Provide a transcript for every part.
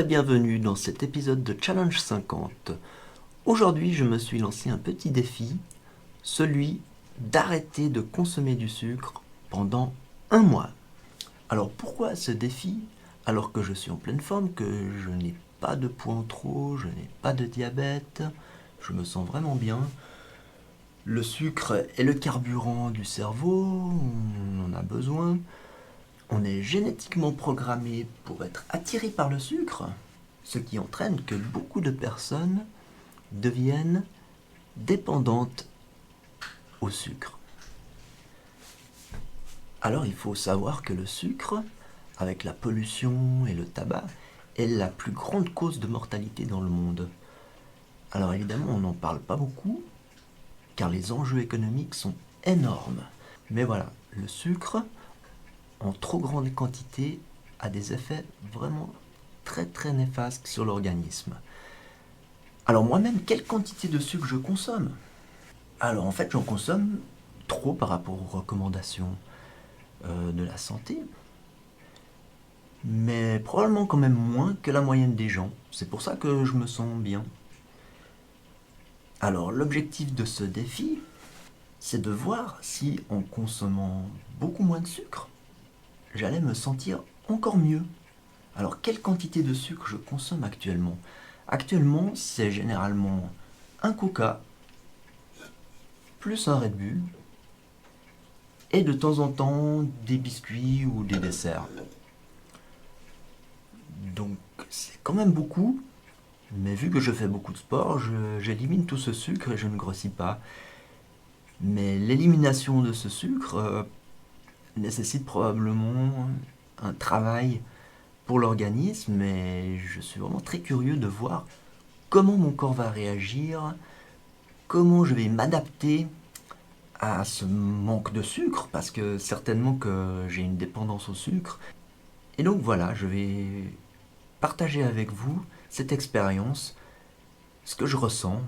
et bienvenue dans cet épisode de Challenge 50. Aujourd'hui, je me suis lancé un petit défi, celui d'arrêter de consommer du sucre pendant un mois. Alors pourquoi ce défi alors que je suis en pleine forme, que je n'ai pas de poids en trop, je n'ai pas de diabète, je me sens vraiment bien. Le sucre est le carburant du cerveau, on en a besoin. On est génétiquement programmé pour être attiré par le sucre, ce qui entraîne que beaucoup de personnes deviennent dépendantes au sucre. Alors il faut savoir que le sucre, avec la pollution et le tabac, est la plus grande cause de mortalité dans le monde. Alors évidemment, on n'en parle pas beaucoup, car les enjeux économiques sont énormes. Mais voilà, le sucre, en trop grande quantité, a des effets vraiment très très néfastes sur l'organisme. Alors moi-même, quelle quantité de sucre je consomme? Alors en fait, j'en consomme trop par rapport aux recommandations de la santé, mais probablement quand même moins que la moyenne des gens. C'est pour ça que je me sens bien. Alors l'objectif de ce défi, c'est de voir si en consommant beaucoup moins de sucre, j'allais me sentir encore mieux. Alors quelle quantité de sucre je consomme actuellement? Actuellement, c'est généralement un Coca plus un Red Bull et de temps en temps des biscuits ou des desserts. Donc c'est quand même beaucoup, mais vu que je fais beaucoup de sport, j'élimine tout ce sucre et je ne grossis pas. Mais l'élimination de ce sucre nécessite probablement un travail pour l'organisme et je suis vraiment très curieux de voir comment mon corps va réagir, comment je vais m'adapter à ce manque de sucre, parce que certainement que j'ai une dépendance au sucre. Et donc voilà, je vais partager avec vous cette expérience, ce que je ressens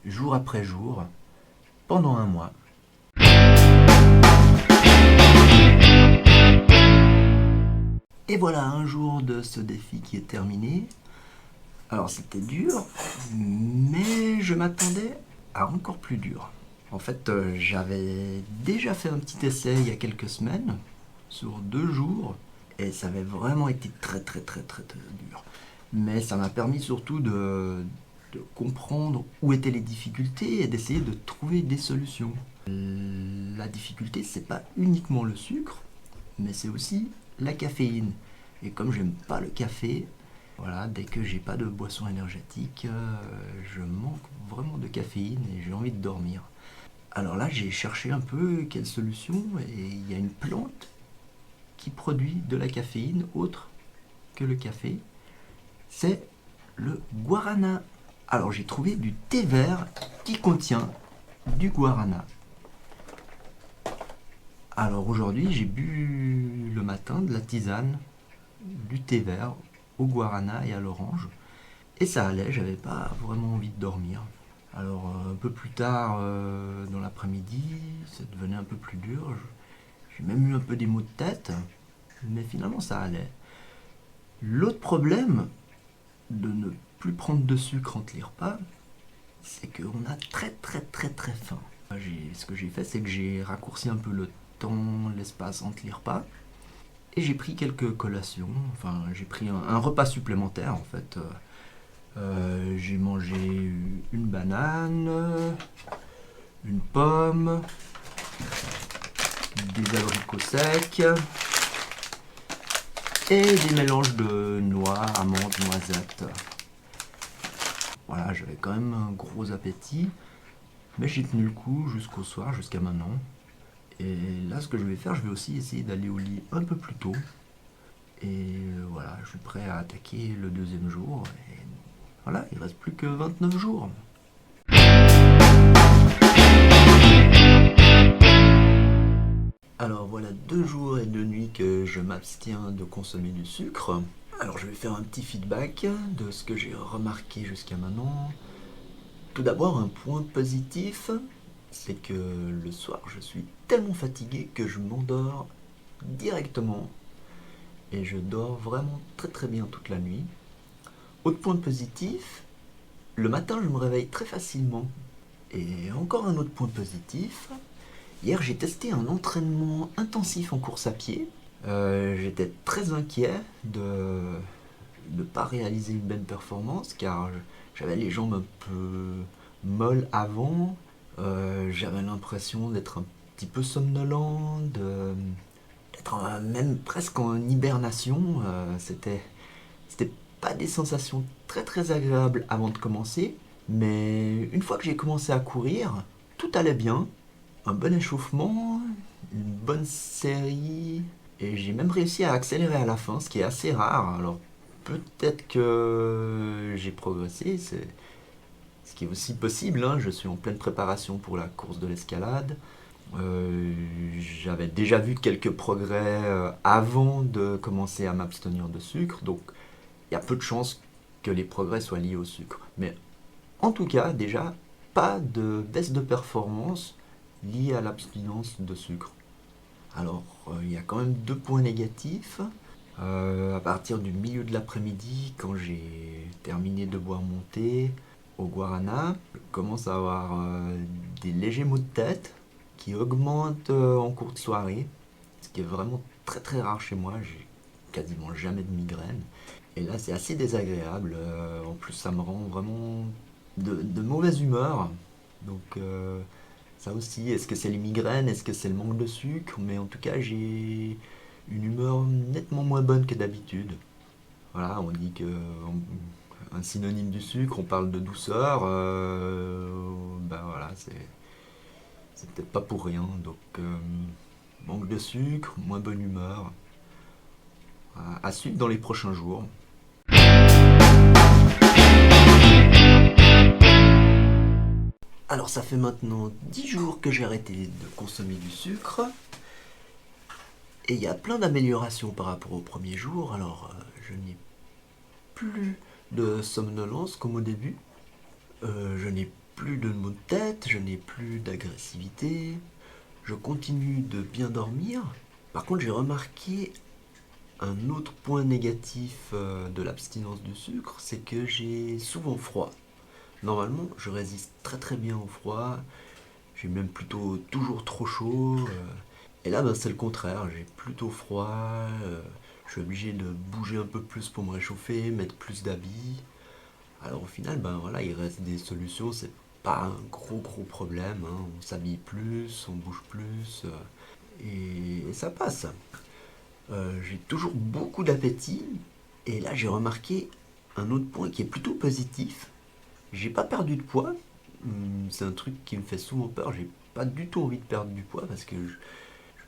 jour après jour, pendant un mois. Et voilà un jour de ce défi qui est terminé. Alors c'était dur, mais je m'attendais à encore plus dur. En fait, j'avais déjà fait un petit essai il y a quelques semaines, sur 2 jours, et ça avait vraiment été très très très très très dur. Mais ça m'a permis surtout de comprendre où étaient les difficultés et d'essayer de trouver des solutions. La difficulté, c'est pas uniquement le sucre, mais c'est aussi la caféine. Et comme j'aime pas le café, voilà, dès que j'ai pas de boisson énergétique, je manque vraiment de caféine et j'ai envie de dormir. Alors là, j'ai cherché un peu quelle solution et il y a une plante qui produit de la caféine autre que le café. C'est le guarana. Alors j'ai trouvé du thé vert qui contient du guarana. Alors aujourd'hui, j'ai bu le matin de la tisane, du thé vert au guarana et à l'orange. Et ça allait, j'avais pas vraiment envie de dormir. Alors un peu plus tard dans l'après-midi, ça devenait un peu plus dur. J'ai même eu un peu des maux de tête, mais finalement ça allait. L'autre problème de ne plus prendre de sucre entre les repas, c'est qu'on a très très très très faim. Ce que j'ai fait, c'est que j'ai raccourci un peu le temps, l'espace entre les repas. Et j'ai pris quelques collations, enfin j'ai pris un repas supplémentaire en fait. J'ai mangé une banane, une pomme, des abricots secs et des mélanges de noix, amandes, noisettes. Voilà, j'avais quand même un gros appétit, mais j'ai tenu le coup jusqu'au soir, jusqu'à maintenant. Et là, ce que je vais faire, je vais aussi essayer d'aller au lit un peu plus tôt. Et voilà, je suis prêt à attaquer le deuxième jour. Et voilà, il reste plus que 29 jours. Alors voilà 2 jours et 2 nuits que je m'abstiens de consommer du sucre. Alors je vais faire un petit feedback de ce que j'ai remarqué jusqu'à maintenant. Tout d'abord, un point positif, c'est que le soir, je suis tellement fatigué que je m'endors directement. Et je dors vraiment très très bien toute la nuit. Autre point positif, le matin je me réveille très facilement. Et encore un autre point positif, hier j'ai testé un entraînement intensif en course à pied. J'étais très inquiet de ne pas réaliser une bonne performance car j'avais les jambes un peu molles avant. J'avais l'impression d'être un petit peu somnolent, d'être même presque en hibernation. C'était pas des sensations très très agréables avant de commencer, mais une fois que j'ai commencé à courir, tout allait bien. Un bon échauffement, une bonne série, et j'ai même réussi à accélérer à la fin, ce qui est assez rare. Alors peut-être que j'ai progressé, c'est ce qui est aussi possible, hein. Je suis en pleine préparation pour la course de l'escalade. J'avais déjà vu quelques progrès avant de commencer à m'abstenir de sucre, donc il y a peu de chances que les progrès soient liés au sucre. Mais en tout cas, déjà, pas de baisse de performance liée à l'abstinence de sucre. Alors, il y a quand même 2 points négatifs. À partir du milieu de l'après-midi, quand j'ai terminé de boire mon thé au guarana, je commence à avoir des légers maux de tête qui augmentent en cours de soirée, ce qui est vraiment très très rare chez moi. J'ai quasiment jamais de migraine. Et là, c'est assez désagréable. En plus, ça me rend vraiment de mauvaise humeur. Donc, ça aussi, est-ce que c'est les migraines? Est-ce que c'est le manque de sucre? Mais en tout cas, j'ai une humeur nettement moins bonne que d'habitude. Voilà, on dit que un synonyme du sucre, on parle de douceur. Ben voilà, c'est peut-être pas pour rien. Donc, manque de sucre, moins bonne humeur. À suivre dans les prochains jours. Alors ça fait maintenant 10 jours que j'ai arrêté de consommer du sucre. Et il y a plein d'améliorations par rapport au premier jour. Alors je n'ai plus de somnolence comme au début. Je n'ai plus de maux de tête, je n'ai plus d'agressivité. Je continue de bien dormir. Par contre j'ai remarqué un autre point négatif de l'abstinence du sucre, c'est que j'ai souvent froid. Normalement, je résiste très très bien au froid. J'ai même plutôt toujours trop chaud. Et là, ben, c'est le contraire. J'ai plutôt froid. Je suis obligé de bouger un peu plus pour me réchauffer, mettre plus d'habits. Alors au final, ben voilà, il reste des solutions. C'est pas un gros problème, hein. On s'habille plus, on bouge plus. Et ça passe. J'ai toujours beaucoup d'appétit. Et là, j'ai remarqué un autre point qui est plutôt positif. J'ai pas perdu de poids. C'est un truc qui me fait souvent peur. J'ai pas du tout envie de perdre du poids parce que je n'ai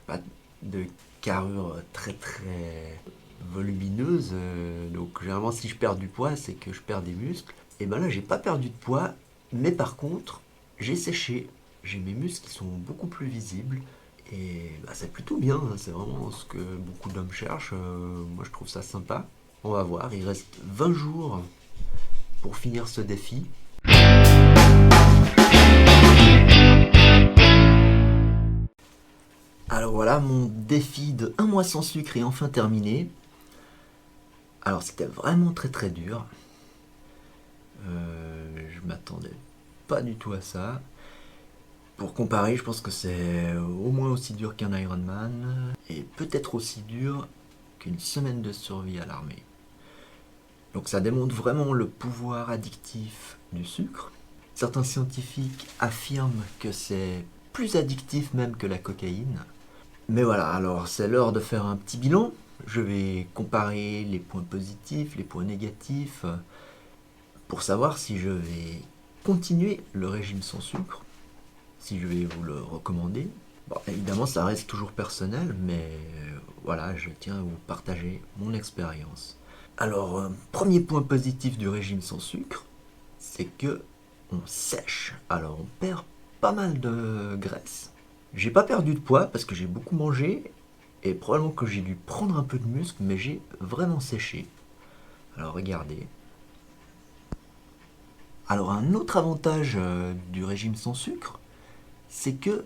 pas de carrure très très volumineuse. Donc généralement si je perds du poids, c'est que je perds des muscles. Et ben là, j'ai pas perdu de poids, mais par contre, j'ai séché. J'ai mes muscles qui sont beaucoup plus visibles. Et bah, c'est plutôt bien, hein. C'est vraiment ce que beaucoup d'hommes cherchent. Moi, je trouve ça sympa. On va voir, il reste 20 jours pour finir ce défi. Alors voilà, mon défi de 1 mois sans sucre est enfin terminé. Alors c'était vraiment très très dur. Je m'attendais pas du tout à ça. Pour comparer, je pense que c'est au moins aussi dur qu'un Ironman et peut-être aussi dur qu'une semaine de survie à l'armée. Donc ça démontre vraiment le pouvoir addictif du sucre. Certains scientifiques affirment que c'est plus addictif même que la cocaïne. Mais voilà, alors c'est l'heure de faire un petit bilan. Je vais comparer les points positifs, les points négatifs, pour savoir si je vais continuer le régime sans sucre, si je vais vous le recommander. Bon, évidemment, ça reste toujours personnel, mais voilà, je tiens à vous partager mon expérience. Alors, premier point positif du régime sans sucre, c'est que on sèche. Alors, on perd pas mal de graisse. J'ai pas perdu de poids parce que j'ai beaucoup mangé et probablement que j'ai dû prendre un peu de muscle, mais j'ai vraiment séché. Alors, regardez. Alors, un autre avantage du régime sans sucre, c'est que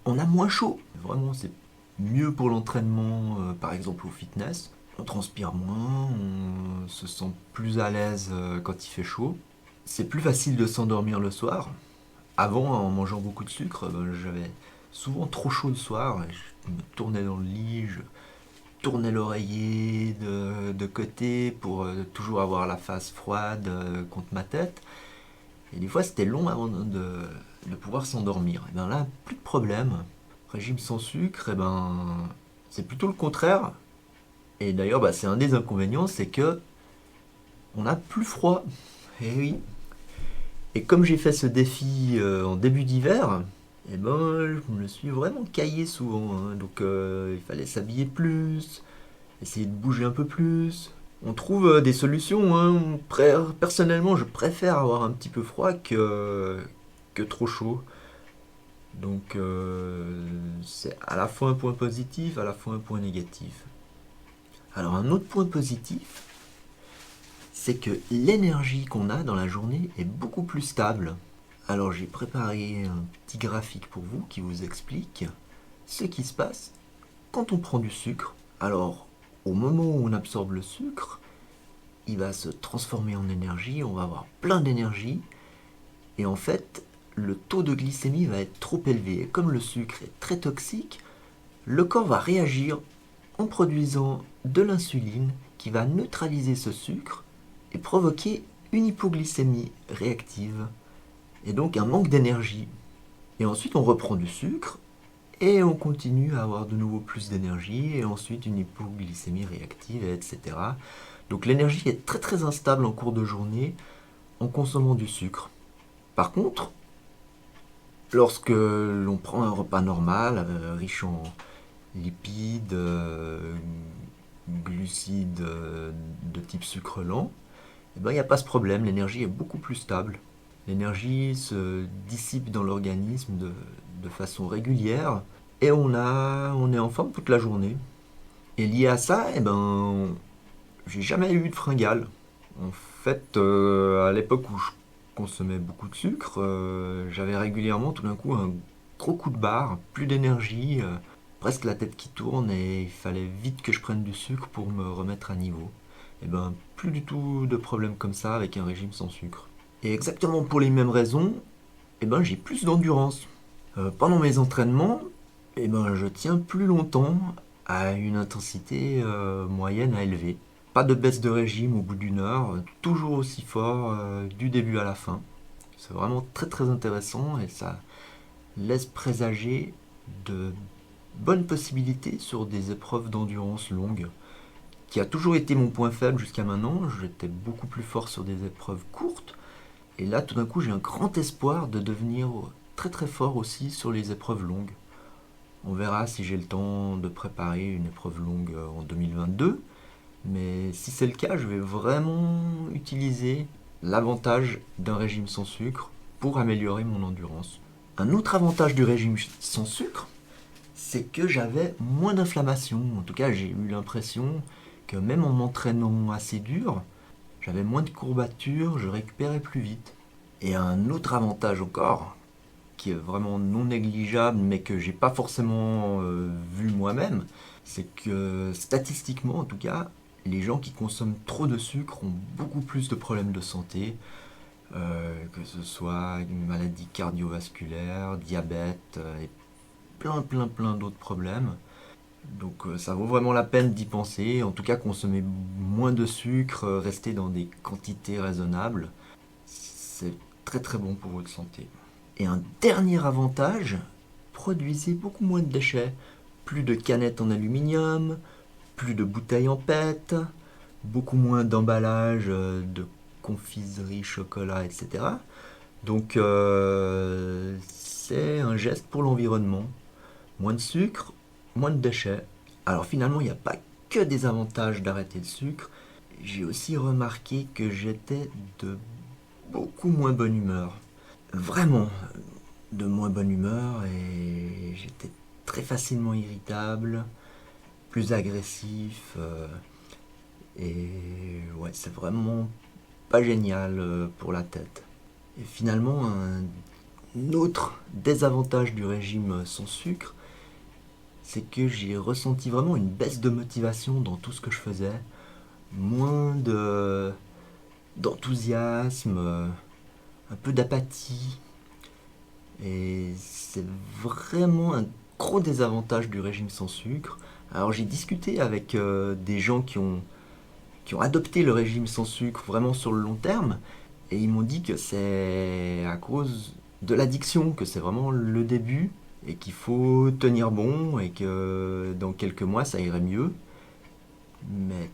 on a moins chaud. Vraiment, c'est mieux pour l'entraînement, par exemple au fitness. On transpire moins, on se sent plus à l'aise quand il fait chaud. C'est plus facile de s'endormir le soir. Avant, en mangeant beaucoup de sucre, j'avais souvent trop chaud le soir. Je me tournais dans le lit, je tournais l'oreiller de côté pour toujours avoir la face froide contre ma tête. Et des fois, c'était long avant de pouvoir s'endormir. Et bien là, plus de problème. Régime sans sucre, et ben, c'est plutôt le contraire. Et d'ailleurs, c'est un des inconvénients, c'est que on a plus froid. Et oui. Et comme j'ai fait ce défi en début d'hiver, eh ben, je me suis vraiment caillé souvent, hein. Donc il fallait s'habiller plus, essayer de bouger un peu plus. On trouve des solutions, hein. Personnellement, je préfère avoir un petit peu froid que trop chaud. Donc c'est à la fois un point positif, à la fois un point négatif. Alors un autre point positif, c'est que l'énergie qu'on a dans la journée est beaucoup plus stable. Alors j'ai préparé un petit graphique pour vous qui vous explique ce qui se passe quand on prend du sucre. Alors au moment où on absorbe le sucre, il va se transformer en énergie, on va avoir plein d'énergie, et en fait le taux de glycémie va être trop élevé. Et comme le sucre est très toxique, le corps va réagir en produisant de l'insuline qui va neutraliser ce sucre et provoquer une hypoglycémie réactive et donc un manque d'énergie. Et ensuite on reprend du sucre et on continue à avoir de nouveau plus d'énergie et ensuite une hypoglycémie réactive, etc. Donc l'énergie est très très instable en cours de journée en consommant du sucre. Par contre, lorsque l'on prend un repas normal, riche en lipides, glucides de type sucre lent, il n'y a pas ce problème, l'énergie est beaucoup plus stable. L'énergie se dissipe dans l'organisme de façon régulière et on est en forme toute la journée. Et lié à ça, j'ai jamais eu de fringales. En fait, à l'époque où je consommais beaucoup de sucre, j'avais régulièrement tout d'un coup un gros coup de barre, plus d'énergie, presque la tête qui tourne et il fallait vite que je prenne du sucre pour me remettre à niveau. Et plus du tout de problème comme ça avec un régime sans sucre. Et exactement pour les mêmes raisons, j'ai plus d'endurance. Pendant mes entraînements, je tiens plus longtemps à une intensité moyenne à élevée. Pas de baisse de régime au bout d'une heure, toujours aussi fort du début à la fin. C'est vraiment très très intéressant et ça laisse présager de bonnes possibilités sur des épreuves d'endurance longues, qui a toujours été mon point faible jusqu'à maintenant. J'étais beaucoup plus fort sur des épreuves courtes. Et là, tout d'un coup, j'ai un grand espoir de devenir très très fort aussi sur les épreuves longues. On verra si j'ai le temps de préparer une épreuve longue en 2022. Mais si c'est le cas, je vais vraiment utiliser l'avantage d'un régime sans sucre pour améliorer mon endurance. Un autre avantage du régime sans sucre, c'est que j'avais moins d'inflammation. En tout cas, j'ai eu l'impression que même en m'entraînant assez dur, j'avais moins de courbatures, je récupérais plus vite. Et un autre avantage encore, qui est vraiment non négligeable, mais que j'ai pas forcément vu moi-même, c'est que statistiquement en tout cas, les gens qui consomment trop de sucre ont beaucoup plus de problèmes de santé, que ce soit une maladie cardiovasculaire, diabète et plein d'autres problèmes. Donc ça vaut vraiment la peine d'y penser. En tout cas, consommer moins de sucre, rester dans des quantités raisonnables, c'est très très bon pour votre santé. Et un dernier avantage, produisez beaucoup moins de déchets. Plus de canettes en aluminium, plus de bouteilles en PET, beaucoup moins d'emballages de confiserie, chocolat, etc. Donc c'est un geste pour l'environnement. Moins de sucre, moins de déchets. Alors finalement, il n'y a pas que des avantages d'arrêter le sucre. J'ai aussi remarqué que j'étais de beaucoup moins bonne humeur. Vraiment de moins bonne humeur et j'étais très facilement irritable, plus agressif. Et ouais, c'est vraiment pas génial pour la tête. Et finalement, un autre désavantage du régime sans sucre, c'est que j'ai ressenti vraiment une baisse de motivation dans tout ce que je faisais. Moins d'enthousiasme, un peu d'apathie. Et c'est vraiment un gros désavantage du régime sans sucre. Alors j'ai discuté avec des gens qui ont adopté le régime sans sucre vraiment sur le long terme, et ils m'ont dit que c'est à cause de l'addiction, que c'est vraiment le début, et qu'il faut tenir bon, et que dans quelques mois ça irait mieux. Mais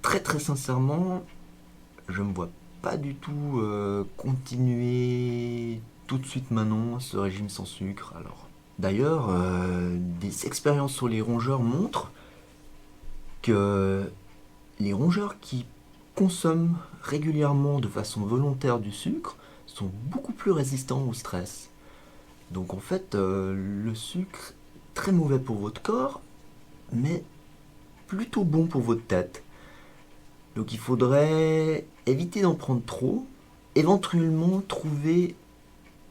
très très sincèrement, je me vois pas du tout continuer tout de suite maintenant ce régime sans sucre. Alors, d'ailleurs, des expériences sur les rongeurs montrent que les rongeurs qui consomment régulièrement de façon volontaire du sucre sont beaucoup plus résistants au stress. Donc en fait, le sucre, très mauvais pour votre corps, mais plutôt bon pour votre tête. Donc il faudrait éviter d'en prendre trop, éventuellement trouver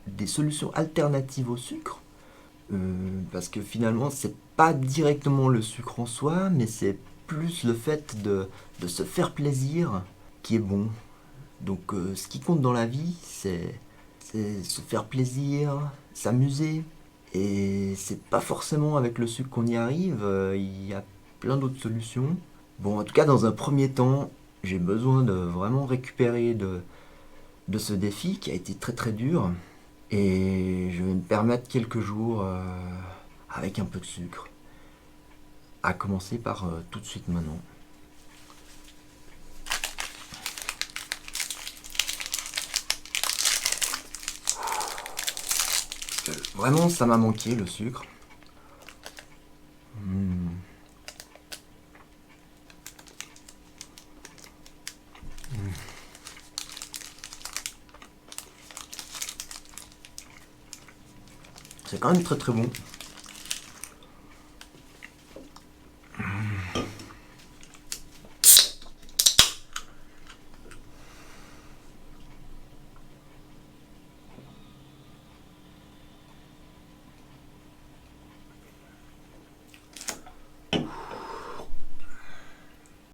des solutions alternatives au sucre, parce que finalement c'est pas directement le sucre en soi, mais c'est plus le fait de se faire plaisir qui est bon. Donc ce qui compte dans la vie, c'est se faire plaisir, s'amuser, et c'est pas forcément avec le sucre qu'on y arrive, il y a plein d'autres solutions. Bon, en tout cas, dans un premier temps, j'ai besoin de vraiment récupérer de ce défi qui a été très très dur. Et je vais me permettre quelques jours avec un peu de sucre. À commencer par tout de suite maintenant. Vraiment, ça m'a manqué le sucre. Hmm. C'est quand même très très bon.